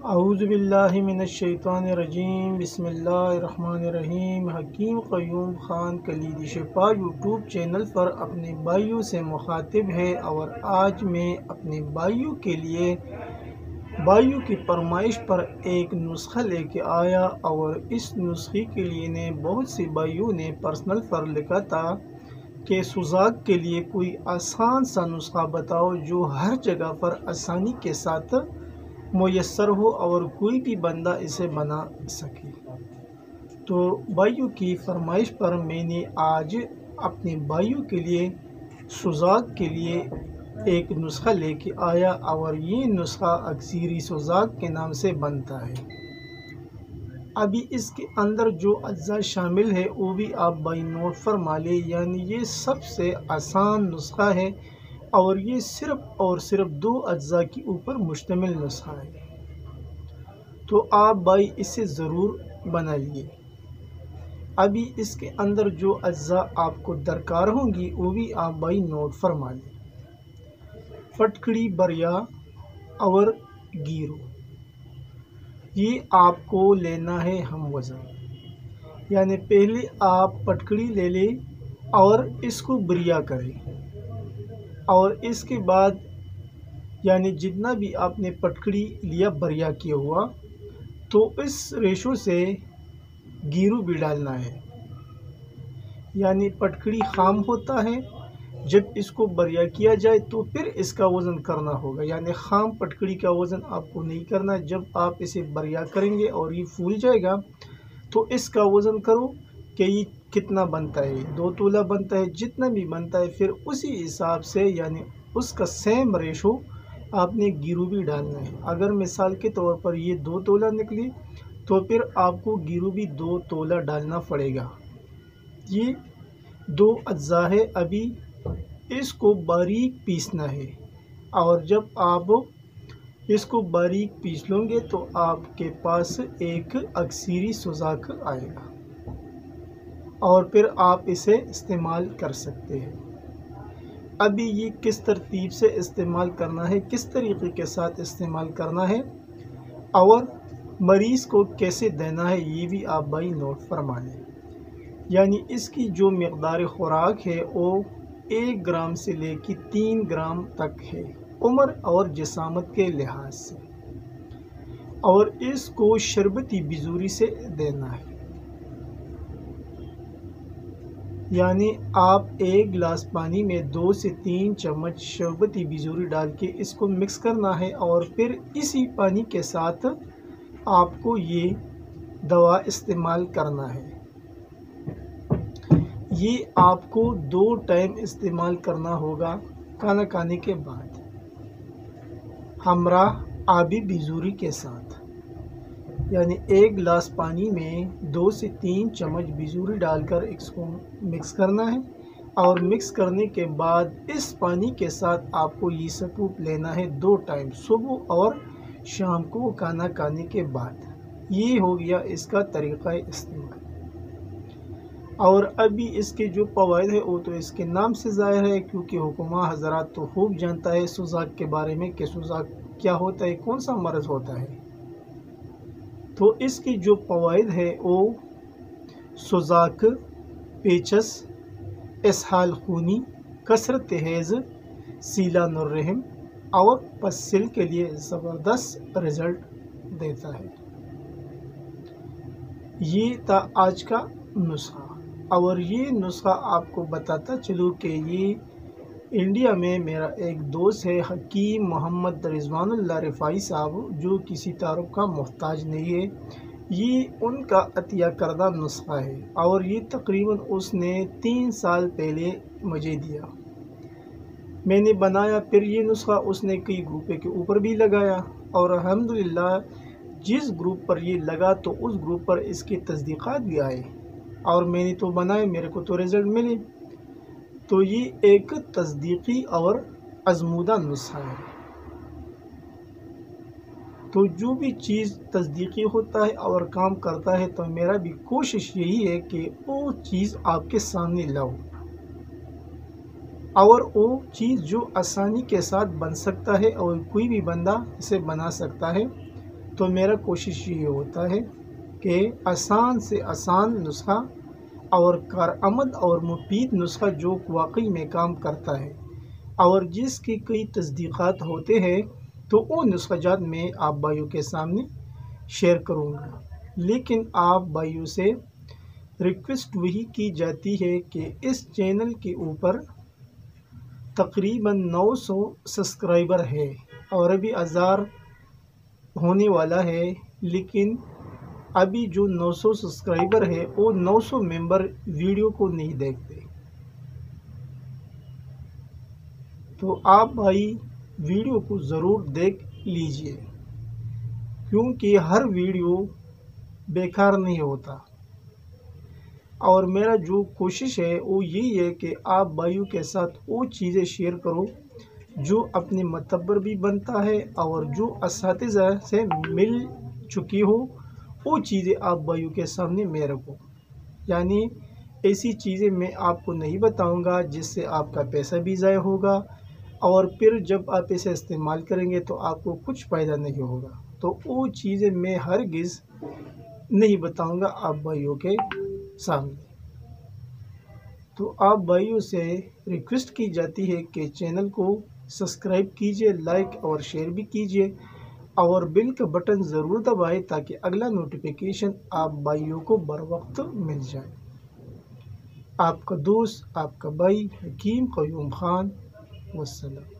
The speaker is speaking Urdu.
اعوذ باللہ من الشیطان الرجیم، بسم اللہ الرحمن الرحیم۔ حکیم قیوم خان کلیدی شفا یوٹیوب چینل پر اپنے بھائیوں سے مخاطب ہے، اور آج میں اپنے بھائیوں کے لیے بھائیوں کی فرمائش پر ایک نسخہ لے کے آیا، اور اس نسخے کے لیے بہت سے بھائیوں نے پرسنل پر لکھا تھا کہ سوزاک کے لیے کوئی آسان سا نسخہ بتاؤ جو ہر جگہ پر آسانی کے ساتھ میسر ہو اور کوئی بھی بندہ اسے بنا سکے۔ تو بھائیوں کی فرمائش پر میں نے آج اپنے بھائیوں کے لیے سوزاک کے لیے ایک نسخہ لے کے آیا، اور یہ نسخہ اکثیری سوزاک کے نام سے بنتا ہے۔ ابھی اس کے اندر جو اجزاء شامل ہے وہ بھی آپ بھائی نوٹ فرما لیں، یعنی یہ سب سے آسان نسخہ ہے، اور یہ صرف اور صرف 2 اجزاء کے اوپر مشتمل نسخہ ہے، تو آپ بھائی اسے ضرور بنا لیے۔ ابھی اس کے اندر جو اجزاء آپ کو درکار ہوں گی وہ بھی آپ بھائی نوٹ فرما لیں۔ پٹکڑی بریا اور گیرو، یہ آپ کو لینا ہے ہم وزن، یعنی پہلے آپ پٹکڑی لے لیں اور اس کو بریا کریں، اور اس کے بعد یعنی جتنا بھی آپ نے پٹکڑی لیا بریا کیا ہوا تو اس ریشو سے گیرو بھی ڈالنا ہے۔ یعنی پٹکڑی خام ہوتا ہے، جب اس کو بریا کیا جائے تو پھر اس کا وزن کرنا ہوگا، یعنی خام پٹکڑی کا وزن آپ کو نہیں کرنا۔ جب آپ اسے بریا کریں گے اور یہ پھول جائے گا تو اس کا وزن کرو کہ یہ کتنا بنتا ہے، 2 تولہ بنتا ہے، جتنا بھی بنتا ہے پھر اسی حساب سے یعنی اس کا سیم ریشو آپ نے گیرو بھی ڈالنا ہے۔ اگر مثال کے طور پر یہ 2 تولہ نکلی تو پھر آپ کو گیرو بھی 2 تولہ ڈالنا پڑے گا۔ یہ 2 اجزاء ہے، ابھی اس کو باریک پیسنا ہے، اور جب آپ اس کو باریک پیس لیں گے تو آپ کے پاس ایک اکثیری سوزاک آئے گا، اور پھر آپ اسے استعمال کر سکتے ہیں۔ ابھی یہ کس ترتیب سے استعمال کرنا ہے، کس طریقے کے ساتھ استعمال کرنا ہے، اور مریض کو کیسے دینا ہے، یہ بھی آپ بھائی نوٹ فرما لیں۔ یعنی اس کی جو مقدار خوراک ہے وہ 1 گرام سے لے کے 3 گرام تک ہے، عمر اور جسامت کے لحاظ سے، اور اس کو شربتی بزوری سے دینا ہے۔ یعنی آپ 1 گلاس پانی میں 2 سے 3 چمچ شربتی بزوری ڈال کے اس کو مکس کرنا ہے، اور پھر اسی پانی کے ساتھ آپ کو یہ دوا استعمال کرنا ہے۔ یہ آپ کو 2 ٹائم استعمال کرنا ہوگا کھانا کھانے کے بعد، ہمراہ آبی بزوری کے ساتھ۔ یعنی 1 گلاس پانی میں 2 سے 3 چمچ بزوری ڈال کر اس کو مکس کرنا ہے، اور مکس کرنے کے بعد اس پانی کے ساتھ آپ کو یہ سکوپ لینا ہے 2 ٹائم، صبح اور شام کو کھانا کھانے کے بعد۔ یہ ہو گیا اس کا طریقہ استعمال۔ اور ابھی اس کے جو فوائد ہے وہ تو اس کے نام سے ظاہر ہے، کیونکہ حکماء حضرات تو خوب جانتا ہے سوزاک کے بارے میں کہ سوزاک کیا ہوتا ہے، کون سا مرض ہوتا ہے۔ تو اس کی جو فوائد ہے وہ سوزاک، پیچس، اسہال خونی، کثرت حیض، سیلان الرحم اور پسل کے لیے زبردست رزلٹ دیتا ہے۔ یہ تھا آج کا نسخہ، اور یہ نسخہ آپ کو بتاتا چلوں کہ یہ انڈیا میں میرا ایک دوست ہے حکیم محمد رضوان اللہ رفاعی صاحب، جو کسی تعارف کا محتاج نہیں ہے، یہ ان کا عطیہ کردہ نسخہ ہے، اور یہ تقریباً اس نے 3 سال پہلے مجھے دیا۔ میں نے بنایا، پھر یہ نسخہ اس نے کئی گروپے کے اوپر بھی لگایا، اور الحمدللہ جس گروپ پر یہ لگا تو اس گروپ پر اس کی تصدیقات بھی آئے، اور میں نے تو بنائے، میرے کو تو رزلٹ ملے۔ تو یہ ایک تصدیقی اور آزمودہ نسخہ ہے۔ تو جو بھی چیز تصدیقی ہوتا ہے اور کام کرتا ہے تو میرا بھی کوشش یہی ہے کہ وہ چیز آپ کے سامنے لاؤ، اور وہ چیز جو آسانی کے ساتھ بن سکتا ہے اور کوئی بھی بندہ اسے بنا سکتا ہے، تو میرا کوشش یہ ہوتا ہے کہ آسان سے آسان نسخہ اور کارآمد اور مفید نسخہ جو واقعی میں کام کرتا ہے اور جس کی کئی تصدیقات ہوتے ہیں تو وہ نسخہ جات میں آپ بھائیوں کے سامنے شیئر کروں گا۔ لیکن آپ بھائیوں سے ریکویسٹ وہی کی جاتی ہے کہ اس چینل کے اوپر تقریباً 900 سبسکرائبر ہے اور ابھی 1000 ہونے والا ہے، لیکن ابھی جو 900 سبسکرائبر ہے وہ 900 ممبر ویڈیو کو نہیں دیکھتے۔ تو آپ بھائی ویڈیو کو ضرور دیکھ لیجئے، کیونکہ ہر ویڈیو بیکار نہیں ہوتا، اور میرا جو کوشش ہے وہ یہی ہے کہ آپ بھائیوں کے ساتھ وہ چیزیں شیئر کرو جو اپنے معتبر بھی بنتا ہے اور جو اساتذہ سے مل چکی ہو وہ چیزیں آپ بھائیوں کے سامنے میں رکھو۔ یعنی ایسی چیزیں میں آپ کو نہیں بتاؤں گا جس سے آپ کا پیسہ بھی ضائع ہوگا اور پھر جب آپ اسے استعمال کریں گے تو آپ کو کچھ فائدہ نہیں ہوگا۔ تو وہ چیزیں میں ہرگز نہیں بتاؤں گا آپ بھائیوں کے سامنے۔ تو آپ بھائیوں سے ریکویسٹ کی جاتی ہے کہ چینل کو سبسکرائب کیجئے، لائک اور شیئر بھی کیجئے اور بیل کا بٹن ضرور دبائیں تاکہ اگلا نوٹیفیکیشن آپ بھائیوں کو بر وقت مل جائے۔ آپ کا دوست، آپ کا بھائی حکیم قیوم خان، والسلام۔